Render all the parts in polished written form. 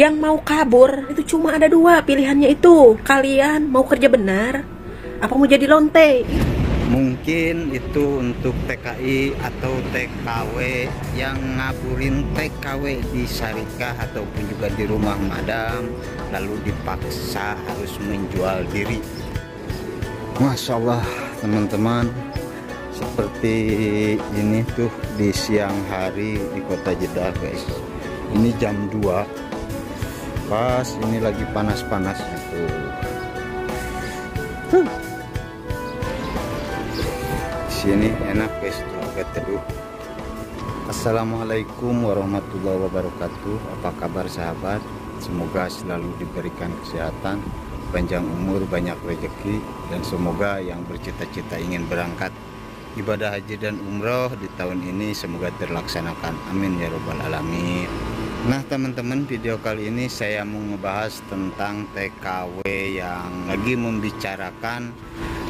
Yang mau kabur itu cuma ada dua pilihannya itu. Kalian mau kerja benar, apa mau jadi lonte? Mungkin itu untuk TKI atau TKW yang ngaburin TKW di Syarikah ataupun juga di rumah madam, lalu dipaksa harus menjual diri. Masya Allah teman-teman, seperti ini tuh di siang hari di kota Jeddah guys. Ini jam 2, pas ini lagi panas-panasnya tuh. Sini enak guys tuh, agak teduh. Assalamualaikum warahmatullahi wabarakatuh. Apa kabar sahabat? Semoga selalu diberikan kesehatan, panjang umur, banyak rezeki, dan semoga yang bercita-cita ingin berangkat ibadah haji dan umroh di tahun ini semoga terlaksanakan, amin ya robbal alamin. Nah teman-teman, video kali ini saya mau ngebahas tentang TKW yang lagi membicarakan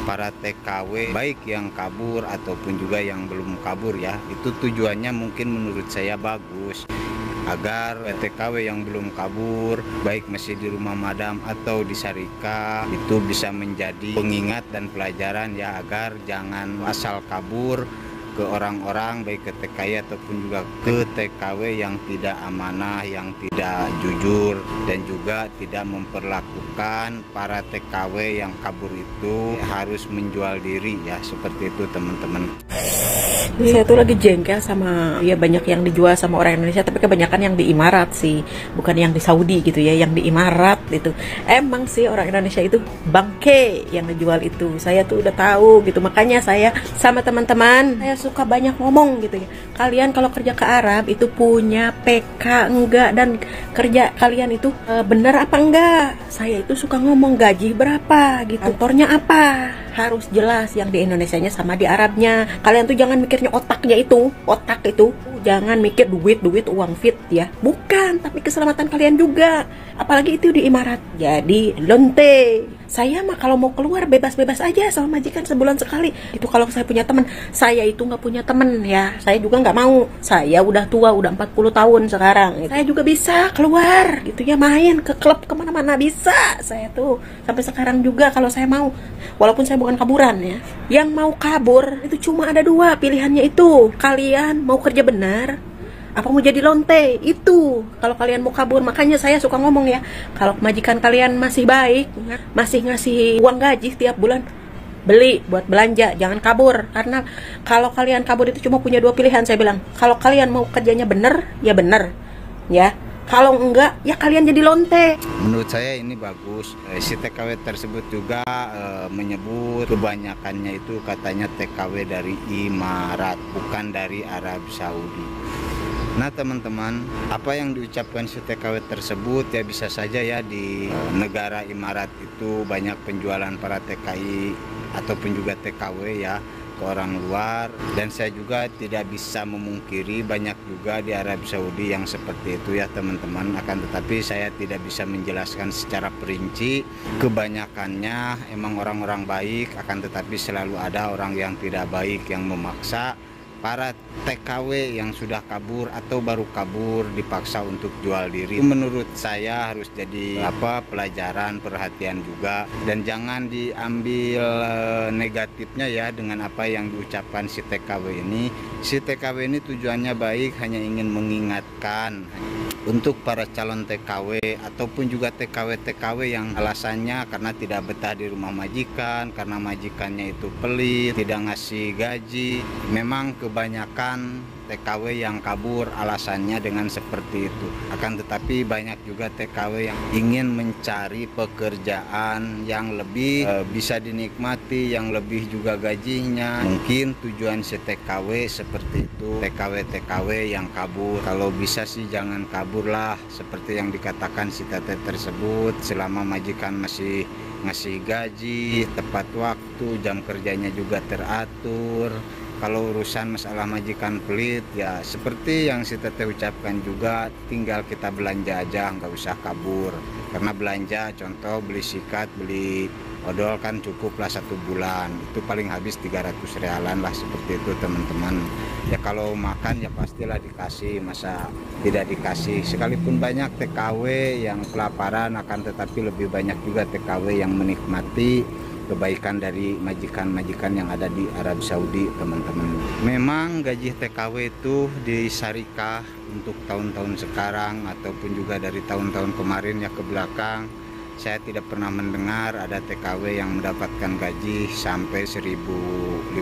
para TKW baik yang kabur ataupun juga yang belum kabur ya. Itu tujuannya mungkin menurut saya bagus, agar TKW yang belum kabur baik masih di rumah madam atau di Syarikah itu bisa menjadi pengingat dan pelajaran ya, agar jangan asal kabur ke orang-orang baik ke TKI ataupun juga ke TKW yang tidak amanah, yang tidak jujur, dan juga tidak memperlakukan para TKW yang kabur itu harus menjual diri ya, seperti itu teman-teman. Saya tuh lagi jengkel sama ya, banyak yang dijual sama orang Indonesia, tapi kebanyakan yang di Emirat sih, bukan yang di Saudi gitu ya, yang di Emirat itu. Emang sih orang Indonesia itu bangke yang dijual itu. Saya tuh udah tahu gitu, makanya saya sama teman-teman saya suka banyak ngomong gitu ya. Kalian kalau kerja ke Arab itu punya PK enggak, dan kerja kalian itu bener apa enggak? Saya itu suka ngomong gaji berapa gitu, kantornya apa, harus jelas yang di Indonesianya sama di Arabnya. Kalian tuh jangan mikirnya otaknya itu, otak itu jangan mikir duit uang fit ya, bukan, tapi keselamatan kalian juga, apalagi itu di Emirat. Jadi lonte. Saya mah kalau mau keluar bebas-bebas aja sama majikan sebulan sekali. Itu kalau saya punya teman. Saya itu nggak punya teman ya. Saya juga nggak mau. Saya udah tua, udah 40 tahun sekarang. Saya juga bisa keluar gitu ya, main ke klub kemana-mana bisa. Saya tuh sampai sekarang juga kalau saya mau. Walaupun saya bukan kaburan ya. Yang mau kabur itu cuma ada dua pilihannya itu. Kalian mau kerja benar, apa mau jadi lonte? Itu kalau kalian mau kabur. Makanya saya suka ngomong ya, kalau majikan kalian masih baik, masih ngasih uang gaji tiap bulan, beli buat belanja, jangan kabur. Karena kalau kalian kabur itu cuma punya dua pilihan. Saya bilang, kalau kalian mau kerjanya bener ya bener ya, kalau enggak ya kalian jadi lonte. Menurut saya ini bagus. Si TKW tersebut juga menyebut kebanyakannya itu katanya TKW dari Emirat, bukan dari Arab Saudi. Nah teman-teman, apa yang diucapkan si TKW tersebut ya bisa saja ya, di negara Emirat itu banyak penjualan para TKI ataupun juga TKW ya ke orang luar, dan saya juga tidak bisa memungkiri banyak juga di Arab Saudi yang seperti itu ya teman-teman. Akan tetapi saya tidak bisa menjelaskan secara perinci. Kebanyakannya emang orang-orang baik, akan tetapi selalu ada orang yang tidak baik yang memaksa para TKW yang sudah kabur atau baru kabur dipaksa untuk jual diri. Menurut saya harus jadi pelajaran, perhatian juga, dan jangan diambil negatifnya ya dengan apa yang diucapkan si TKW ini. Si TKW ini tujuannya baik, hanya ingin mengingatkan untuk para calon TKW ataupun juga TKW yang alasannya karena tidak betah di rumah majikan, karena majikannya itu pelit, tidak ngasih gaji. Memang kebanyakan TKW yang kabur alasannya dengan seperti itu. Akan tetapi banyak juga TKW yang ingin mencari pekerjaan yang lebih bisa dinikmati, yang lebih juga gajinya. Mungkin tujuan si TKW seperti itu. TKW yang kabur, kalau bisa sih jangan kabur lah, seperti yang dikatakan si teteh tersebut. Selama majikan masih ngasih gaji tepat waktu, jam kerjanya juga teratur. Kalau urusan masalah majikan pelit ya seperti yang si teteh ucapkan juga, tinggal kita belanja aja, nggak usah kabur. Karena belanja, contoh beli sikat, beli odol kan cukuplah 1 bulan, itu paling habis 300 realan lah, seperti itu teman-teman. Ya kalau makan ya pastilah dikasih, masa tidak dikasih. Sekalipun banyak TKW yang kelaparan, akan tetapi lebih banyak juga TKW yang menikmati kebaikan dari majikan-majikan yang ada di Arab Saudi, teman-teman. Memang gaji TKW itu di Syarikah untuk tahun-tahun sekarang ataupun juga dari tahun-tahun kemarin ya ke belakang, saya tidak pernah mendengar ada TKW yang mendapatkan gaji sampai 1.500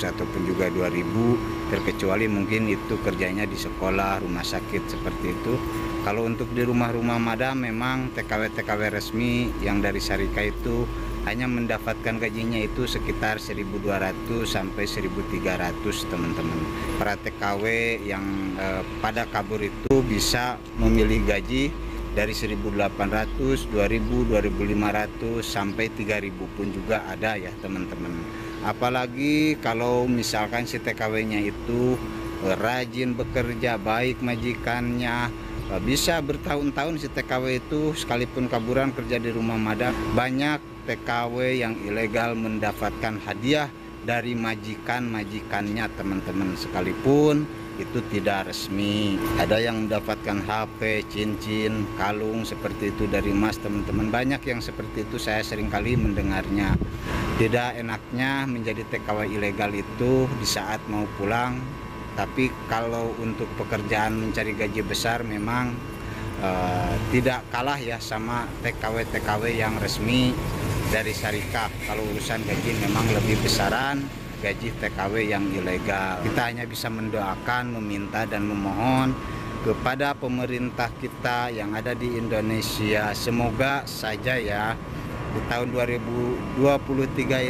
ataupun juga 2.000, terkecuali mungkin itu kerjanya di sekolah, rumah sakit seperti itu. Kalau untuk di rumah-rumah madam, memang TKW-TKW resmi yang dari Syarikah itu hanya mendapatkan gajinya itu sekitar 1.200 sampai 1.300, teman-teman. Para TKW yang pada kabur itu bisa memilih gaji dari 1.800, 2.000, 2.500 sampai 3.000 pun juga ada ya teman-teman. Apalagi kalau misalkan si TKW-nya itu rajin bekerja, baik majikannya, bisa bertahun-tahun si TKW itu sekalipun kaburan kerja di rumah madam. Banyak TKW yang ilegal mendapatkan hadiah dari majikan-majikannya, teman-teman, sekalipun itu tidak resmi. Ada yang mendapatkan HP, cincin, kalung seperti itu dari emas, teman-teman. Banyak yang seperti itu, saya seringkali mendengarnya. Tidak enaknya menjadi TKW ilegal itu di saat mau pulang. Tapi kalau untuk pekerjaan mencari gaji besar memang tidak kalah ya sama TKW-TKW yang resmi dari Syarikah. Kalau urusan gaji memang lebih besaran gaji TKW yang ilegal. Kita hanya bisa mendoakan, meminta dan memohon kepada pemerintah kita yang ada di Indonesia, semoga saja ya di tahun 2023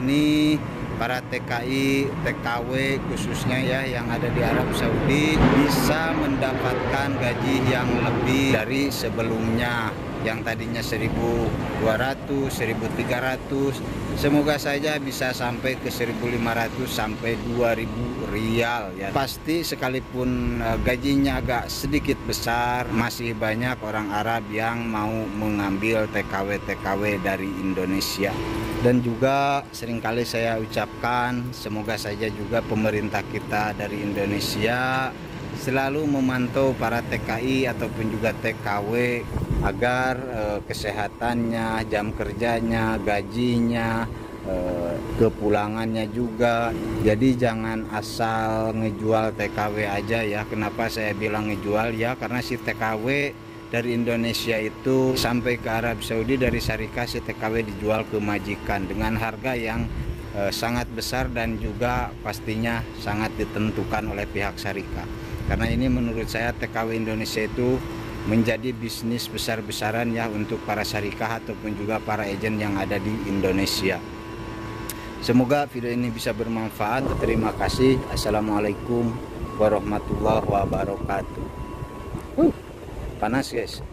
ini para TKI, TKW khususnya ya yang ada di Arab Saudi bisa mendapatkan gaji yang lebih dari sebelumnya, yang tadinya 1.200, 1.300, semoga saja bisa sampai ke 1.500 sampai 2.000 rial ya. Pasti sekalipun gajinya agak sedikit besar, masih banyak orang Arab yang mau mengambil TKW-TKW dari Indonesia. Dan juga seringkali saya ucapkan semoga saja juga pemerintah kita dari Indonesia selalu memantau para TKI ataupun juga TKW agar kesehatannya, jam kerjanya, gajinya, kepulangannya juga. Jadi jangan asal ngejual TKW aja ya. Kenapa saya bilang ngejual ya? Karena si TKW dari Indonesia itu sampai ke Arab Saudi dari Syarikah, si TKW dijual ke majikan dengan harga yang sangat besar dan juga pastinya sangat ditentukan oleh pihak Syarikah. Karena ini menurut saya TKW Indonesia itu menjadi bisnis besar-besaran ya untuk para Syarikah ataupun juga para agen yang ada di Indonesia. Semoga video ini bisa bermanfaat. Terima kasih. Assalamualaikum warahmatullahi wabarakatuh. Panas guys.